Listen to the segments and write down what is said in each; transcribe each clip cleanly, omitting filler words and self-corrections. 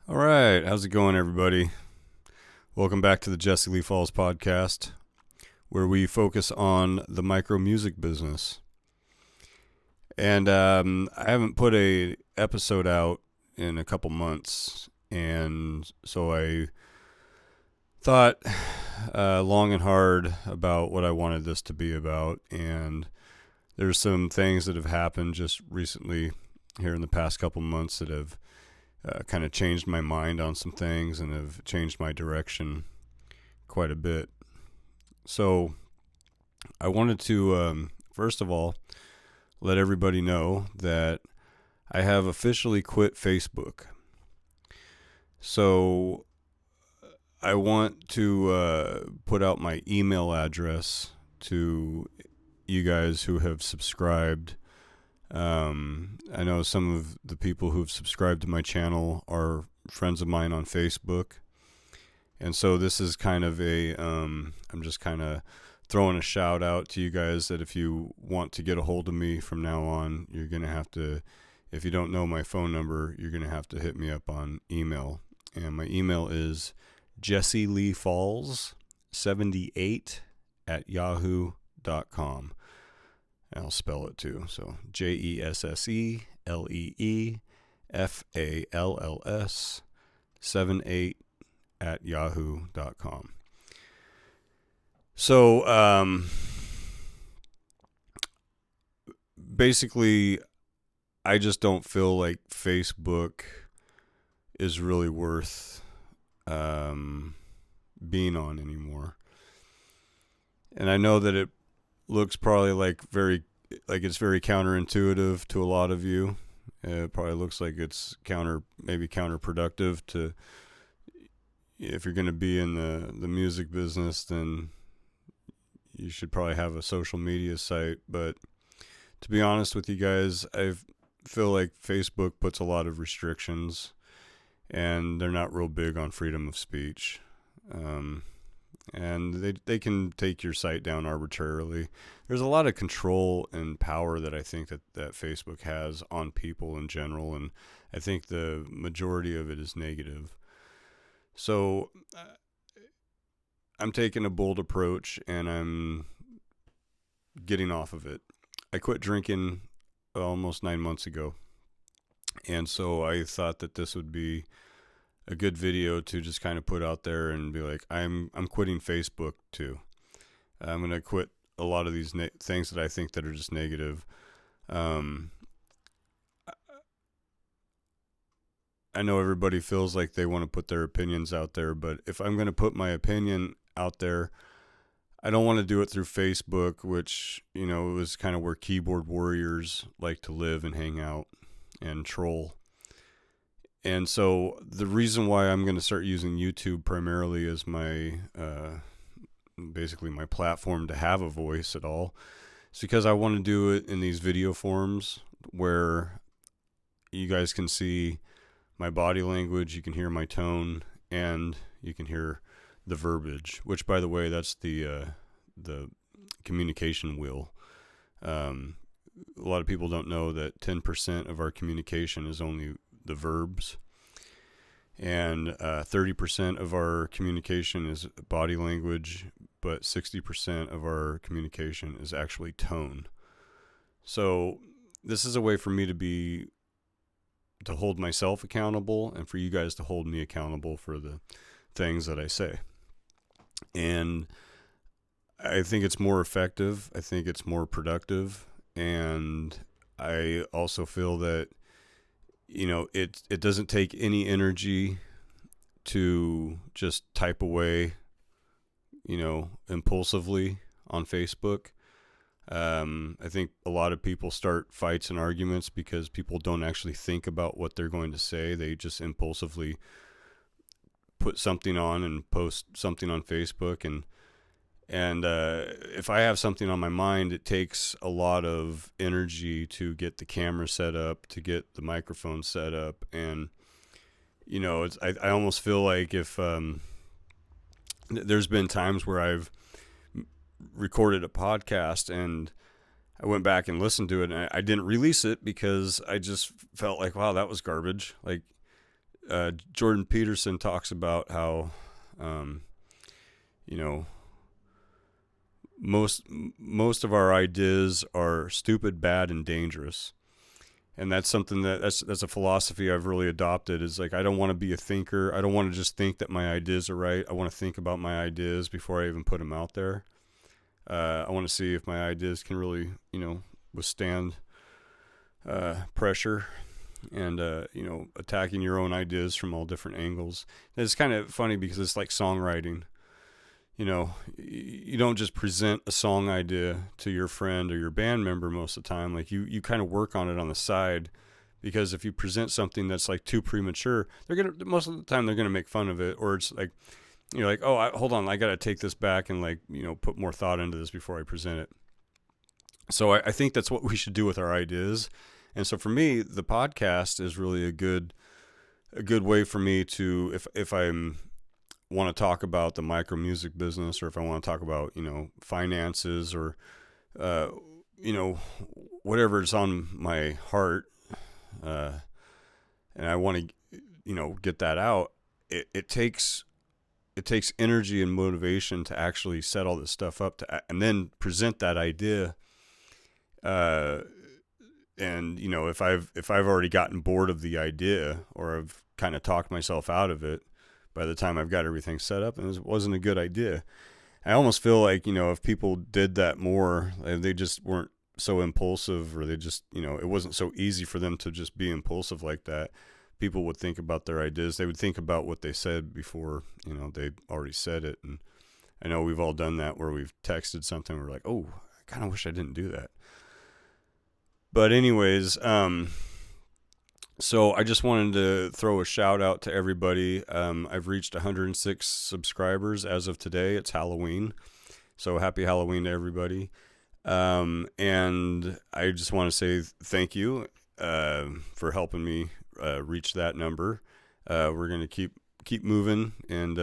All right, how's it going, everybody? Welcome back to the Jesse Lee Falls podcast, where we focus on the micro music business. And I haven't put a episode out in a couple months, and so I thought long and hard about what I wanted this to be about. And there's some things that have happened just recently here in the past couple months that have kind of changed my mind on some things and have changed my direction quite a bit. So I wanted to, first of all, let everybody know that I have officially quit Facebook. So I want to put out my email address to you guys who have subscribed. I know some of the people who've subscribed to my channel are friends of mine on Facebook. And so this is kind of I'm just kind of throwing a shout out to you guys that if you want to get a hold of me from now on, you're going to have to, if you don't know my phone number, you're going to have to hit me up on email. And my email is jesseleefalls78@yahoo.com. And I'll spell it too. So JESSELEEFALLS 78@yahoo.com. So basically, I just don't feel like Facebook is really worth being on anymore. And I know that it looks probably like it's very counterintuitive to a lot of you. It probably looks like it's maybe counterproductive to, if you're going to be in the music business, then you should probably have a social media site. But to be honest with you guys, I feel like Facebook puts a lot of restrictions, and they're not real big on freedom of speech. And they can take your site down arbitrarily. There's a lot of control and power that I think that Facebook has on people in general, and I think the majority of it is negative. So I'm taking a bold approach, and I'm getting off of it. I quit drinking almost 9 months ago, and so I thought that this would be a good video to just kind of put out there and be like, I'm quitting Facebook too. I'm going to quit a lot of these things that I think that are just negative. I know everybody feels like they want to put their opinions out there, but if I'm going to put my opinion out there, I don't want to do it through Facebook, which, it was kind of where keyboard warriors like to live and hang out and troll. And so the reason why I'm going to start using YouTube primarily as my, basically my platform to have a voice at all, is because I want to do it in these video forms where you guys can see my body language, you can hear my tone, and you can hear the verbiage, which, by the way, that's the communication wheel. A lot of people don't know that 10% of our communication is only the verbs, and 30% of our communication is body language, but 60% of our communication is actually tone. So this is a way for me to hold myself accountable, and for you guys to hold me accountable for the things that I say. And I think it's more effective. I think it's more productive. And I also feel that, it doesn't take any energy to just type away, impulsively on Facebook. I think a lot of people start fights and arguments because people don't actually think about what they're going to say. They just impulsively put something on and post something on Facebook. And if I have something on my mind, it takes a lot of energy to get the camera set up, to get the microphone set up. And, I almost feel like if there's been times where I've recorded a podcast and I went back and listened to it, and I didn't release it because I just felt like, wow, that was garbage. Like, Jordan Peterson talks about how, you know, most of our ideas are stupid, bad, and dangerous. And that's something that's a philosophy I've really adopted, is like, I don't want to be a thinker. I don't want to just think that my ideas are right. I want to think about my ideas before I even put them out there. I want to see if my ideas can really, withstand pressure and, attacking your own ideas from all different angles. And it's kind of funny because it's like songwriting. You don't just present a song idea to your friend or your band member most of the time. Like you kind of work on it on the side, because if you present something that's like too premature, most of the time they're gonna make fun of it, or it's like, you're like, oh, hold on, I gotta take this back and put more thought into this before I present it. So I think that's what we should do with our ideas. And so for me, the podcast is really a good way for me to, if I'm want to talk about the micro music business, or if I want to talk about, finances, or, whatever is on my heart, and I want to, get that out. It takes energy and motivation to actually set all this stuff up and then present that idea. And if I've already gotten bored of the idea, or I've kind of talked myself out of it by the time I've got everything set up, and it wasn't a good idea. I almost feel like, if people did that more, they just weren't so impulsive, or they just, it wasn't so easy for them to just be impulsive like that. People would think about their ideas. They would think about what they said before, they already said it. And I know we've all done that, where we've texted something, we're like, oh, I kind of wish I didn't do that. But anyways, so I just wanted to throw a shout out to everybody. I've reached 106 subscribers as of today. It's Halloween. So happy Halloween to everybody. And I just want to say thank you for helping me reach that number. We're going to keep moving, and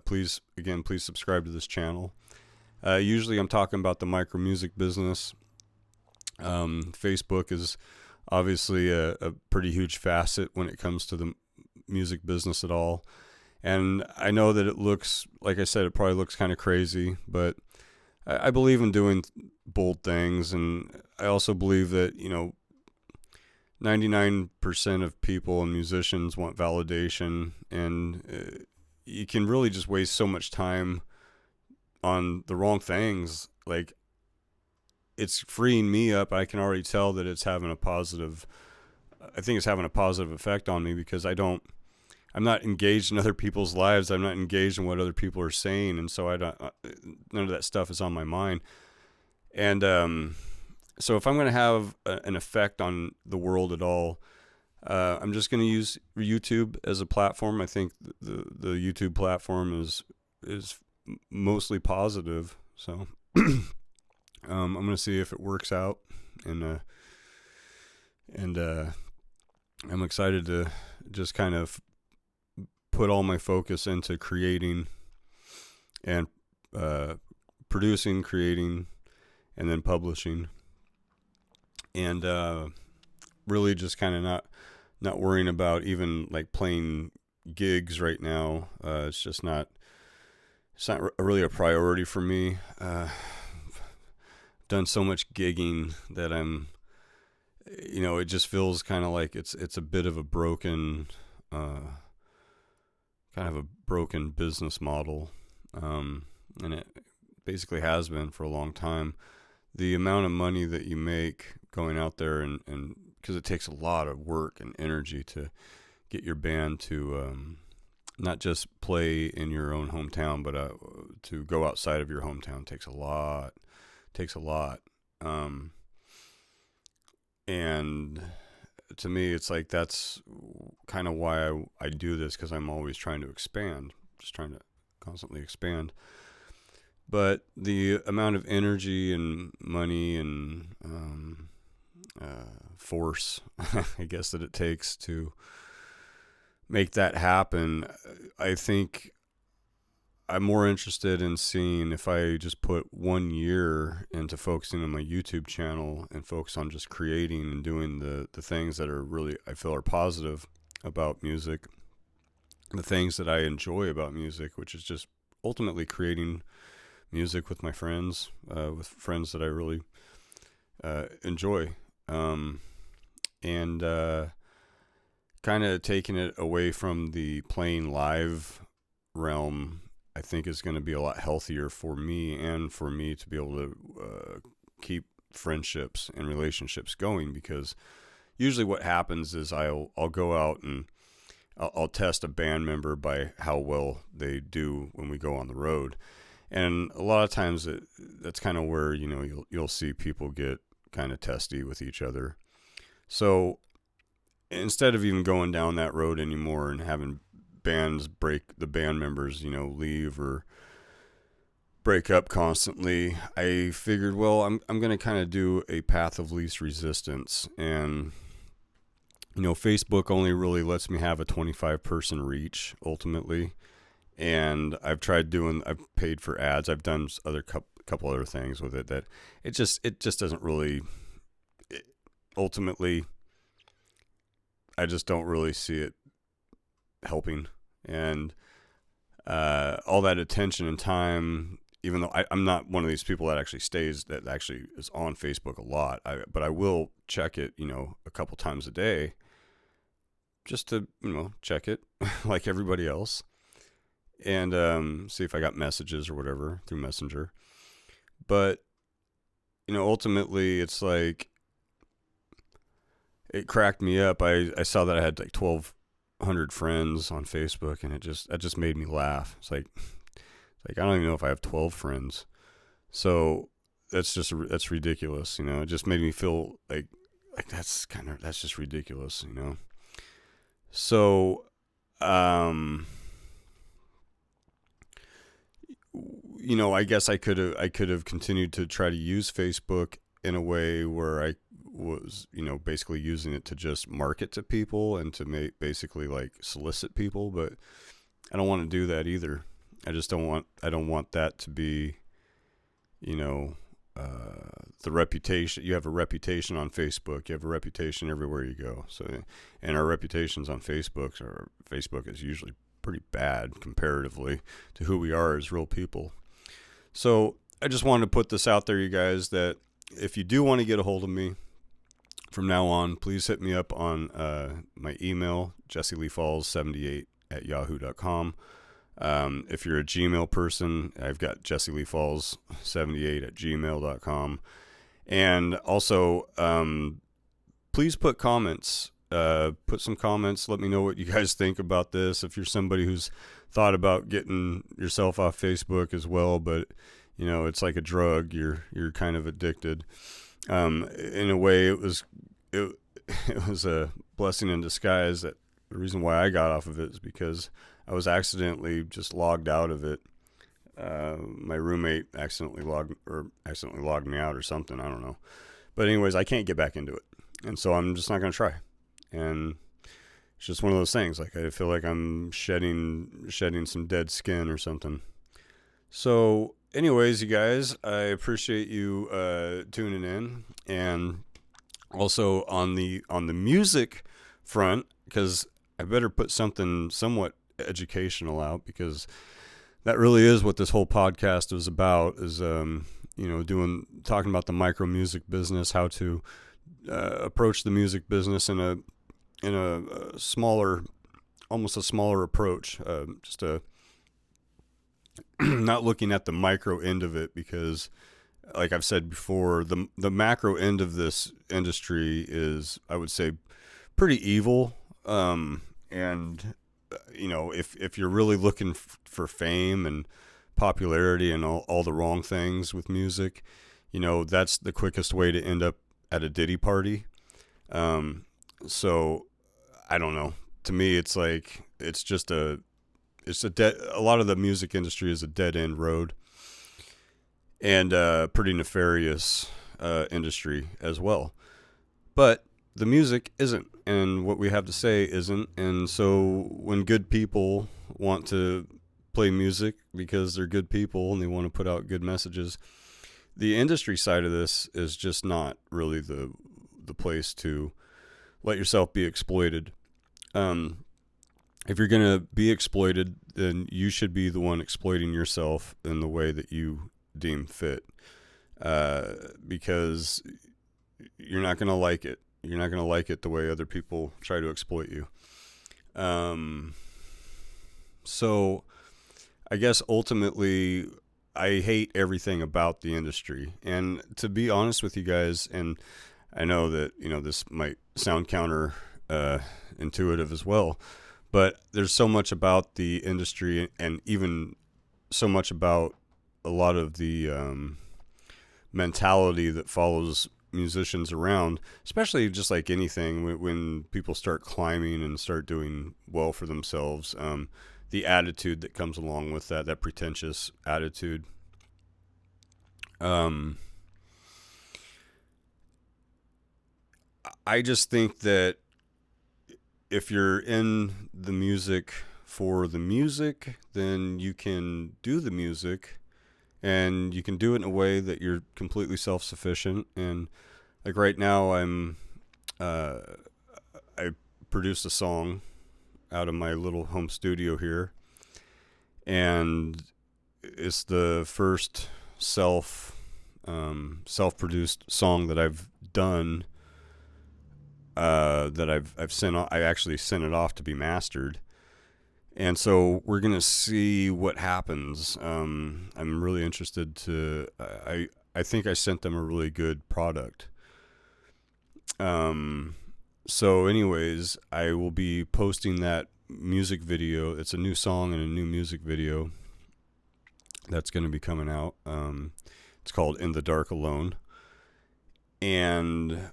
please subscribe to this channel. Usually I'm talking about the micro music business. Facebook is obviously a pretty huge facet when it comes to the music business at all. And I know that it looks, like I said, it probably looks kind of crazy, but I believe in doing bold things. And I also believe that, 99% of people and musicians want validation, and you can really just waste so much time on the wrong things. Like, it's freeing me up. I can already tell that it's having a positive effect on me, because I'm not engaged in other people's lives. I'm not engaged in what other people are saying. And so none of that stuff is on my mind. And, so if I'm going to have an effect on the world at all, I'm just going to use YouTube as a platform. I think the YouTube platform is mostly positive. So, I'm going to see if it works out, and I'm excited to just kind of put all my focus into creating and producing, creating, and then publishing, and really just kind of not worrying about even like playing gigs right now. It's not really a priority for me. Done so much gigging that it just feels kind of like it's a bit of a broken business model, and it basically has been for a long time. The amount of money that you make going out there, and because it takes a lot of work and energy to get your band to not just play in your own hometown, but to go outside of your hometown takes a lot. And to me, it's like, that's kind of why I do this, because I'm always trying to expand, just trying to constantly expand. But the amount of energy and money and force, I guess, that it takes to make that happen, I think I'm more interested in seeing if I just put 1 year into focusing on my YouTube channel and focus on just creating and doing the things that are really, I feel, are positive. about music, the things that I enjoy about music, which is just ultimately creating music with my friends, with friends that I really enjoy, and kind of taking it away from the playing live realm, I think is going to be a lot healthier for me, and for me to be able to keep friendships and relationships going, because usually what happens is I'll go out and I'll test a band member by how well they do when we go on the road. And a lot of times that's kind of where, you'll see people get kind of testy with each other. So instead of even going down that road anymore and having the band members, leave or break up constantly, I figured, well, I'm going to kind of do a path of least resistance. And Facebook only really lets me have a 25 person reach ultimately. And I've paid for ads. I've done couple other things with it that it just doesn't really, ultimately, I just don't really see it helping. And all that attention and time, even though I'm not one of these people that actually is on Facebook a lot, but I will check it, a couple times a day, just to, check it like everybody else, and see if I got messages or whatever through Messenger. But, ultimately it's like, it cracked me up. I saw that I had like 1,200 friends on Facebook, and that just made me laugh. It's like I don't even know if I have 12 friends. So that's ridiculous. It just made me feel like that's just ridiculous, So, I guess I could have continued to try to use Facebook in a way where I was, basically using it to just market to people and to basically like solicit people, but I don't want to do that either. I don't want that to be, the reputation. You have a reputation on Facebook. You have a reputation everywhere you go. So, and our reputations on Facebook is usually pretty bad comparatively to who we are as real people. So I just wanted to put this out there, you guys, that if you do want to get a hold of me from now on, please hit me up on my email, jesseleefalls78@yahoo.com. If you're a Gmail person, I've got jesseleefalls78@gmail.com. And also, please put comments. Put some comments. Let me know what you guys think about this. If you're somebody who's thought about getting yourself off Facebook as well, but it's like a drug. You're kind of addicted. In a way, it was a blessing in disguise. That the reason why I got off of it is because I was accidentally just logged out of it. My roommate accidentally logged me out or something. I don't know. But anyways, I can't get back into it, and so I'm just not going to try. And it's just one of those things. Like, I feel like I'm shedding some dead skin or something. So anyways, you guys, I appreciate you tuning in. And also on the music front, because I better put something somewhat educational out, because that really is what this whole podcast is about, is talking about the micro music business, how to approach the music business in a smaller, almost a smaller approach, just not looking at the micro end of it, because like I've said before, the macro end of this industry is, I would say, pretty evil. And if you're really looking for fame and popularity and all the wrong things with music, that's the quickest way to end up at a Diddy party. So I don't know. To me, it's like, a lot of the music industry is a dead end road, and pretty nefarious industry as well. But the music isn't, and what we have to say isn't. And so when good people want to play music because they're good people and they want to put out good messages, the industry side of this is just not really the place to let yourself be exploited. if you're going to be exploited, then you should be the one exploiting yourself in the way that you deem fit, because you're not going to like it. You're not going to like it the way other people try to exploit you. So I guess ultimately I hate everything about the industry. And to be honest with you guys, and I know that, this might sound counter intuitive as well, but there's so much about the industry, and even so much about a lot of the mentality that follows musicians around, especially just like anything, when people start climbing and start doing well for themselves, the attitude that comes along with that pretentious attitude. I just think that if you're in the music for the music, then you can do the music, and you can do it in a way that you're completely self-sufficient. And like right now, I produced a song out of my little home studio here, and it's the first self-produced song that I've done, that I've sent. I actually sent it off to be mastered, and so we're gonna see what happens. I'm really interested to. I think I sent them a really good product. So anyways, I will be posting that music video. It's a new song and a new music video that's going to be coming out. It's called In the Dark Alone. And,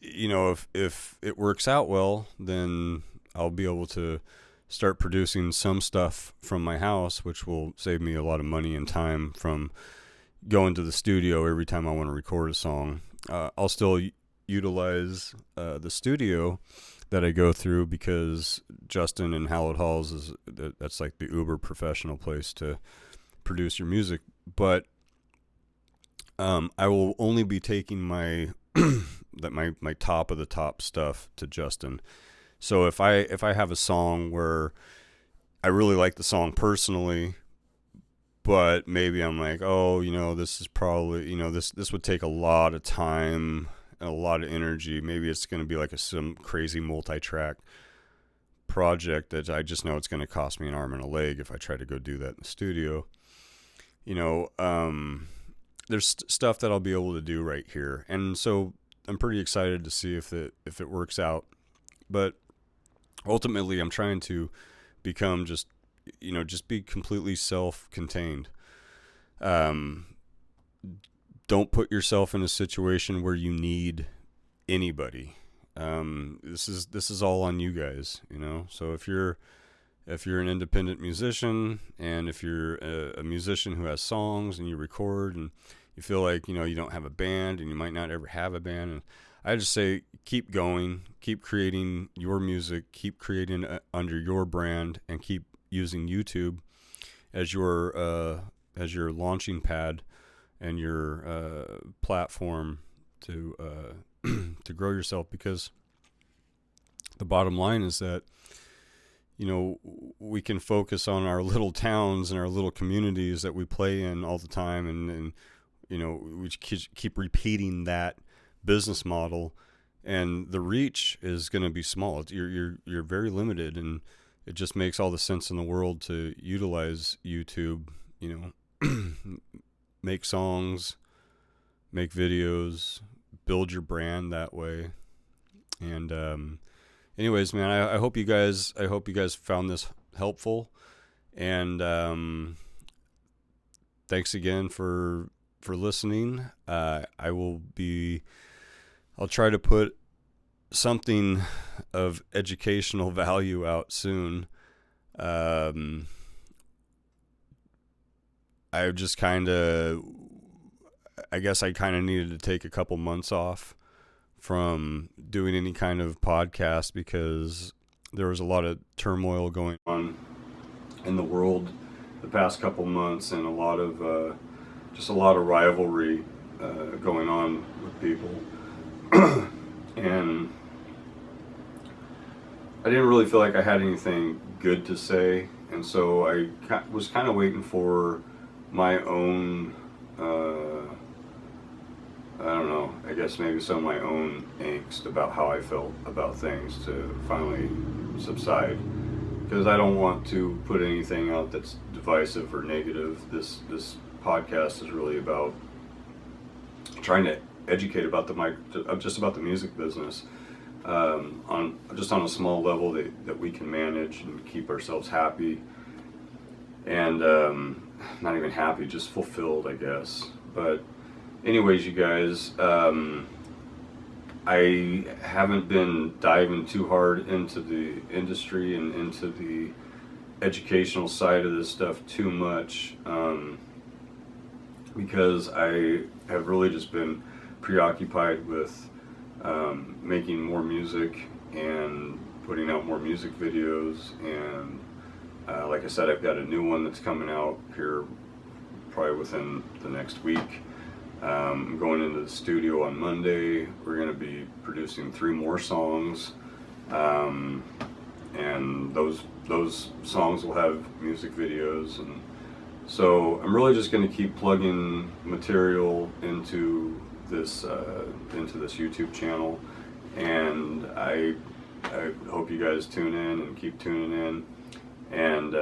if it works out well, then I'll be able to start producing some stuff from my house, which will save me a lot of money and time from going to the studio every time I want to record a song. I'll still utilize the studio that I go through, because Justin and Hallowed Halls that's like the uber professional place to produce your music. But I will only be taking my my top of the top stuff to Justin. So if I have a song where I really like the song personally, but maybe I'm like, this is probably, this would take a lot of time and a lot of energy. Maybe it's going to be like some crazy multi-track project that I just know it's going to cost me an arm and a leg if I try to go do that in the studio. There's stuff that I'll be able to do right here. And so I'm pretty excited to see if it works out. But ultimately, I'm trying to become just be completely self-contained. Don't put yourself in a situation where you need anybody. This is all on you guys, So if you're an independent musician, and if you're a musician who has songs and you record and you feel like, you don't have a band, and you might not ever have a band, and I just say, keep going, keep creating your music, keep creating under your brand, and keep using YouTube as your launching pad and your platform to to grow yourself. Because the bottom line is that we can focus on our little towns and our little communities that we play in all the time, and we keep repeating that business model, and the reach is going to be small. You're very limited, and it just makes all the sense in the world to utilize YouTube. Make songs, make videos, build your brand that way. And anyways, man, I hope you guys found this helpful, and thanks again for listening. I'll try to put something of educational value out soon. I guess I kind of needed to take a couple months off from doing any kind of podcast, because there was a lot of turmoil going on in the world the past couple months, and a lot of rivalry going on with people. And I didn't really feel like I had anything good to say, and so I was kind of waiting for my own, I don't know, I guess maybe some of my own angst about how I felt about things to finally subside. Because I don't want to put anything out that's divisive or negative. This podcast is really about trying to educate about just about the music business, on a small level that we can manage and keep ourselves happy, and not even happy, just fulfilled, I guess. But anyways, you guys, I haven't been diving too hard into the industry and into the educational side of this stuff too much, because I have really just been preoccupied with making more music and putting out more music videos. And like I said, I've got a new one that's coming out here probably within the next week. I'm going into the studio on Monday. We're going to be producing 3 more songs, and those songs will have music videos. And so I'm really just going to keep plugging material into this YouTube channel, and I hope you guys tune in and keep tuning in. And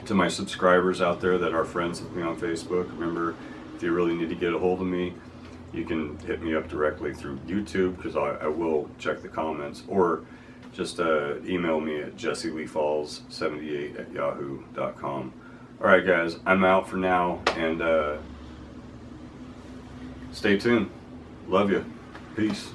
to my subscribers out there that are friends with me on Facebook, remember, if you really need to get a hold of me, you can hit me up directly through YouTube, because I will check the comments, or just email me at jesseleefalls78@yahoo.com. Alright guys, I'm out for now, and stay tuned. Love you. Peace.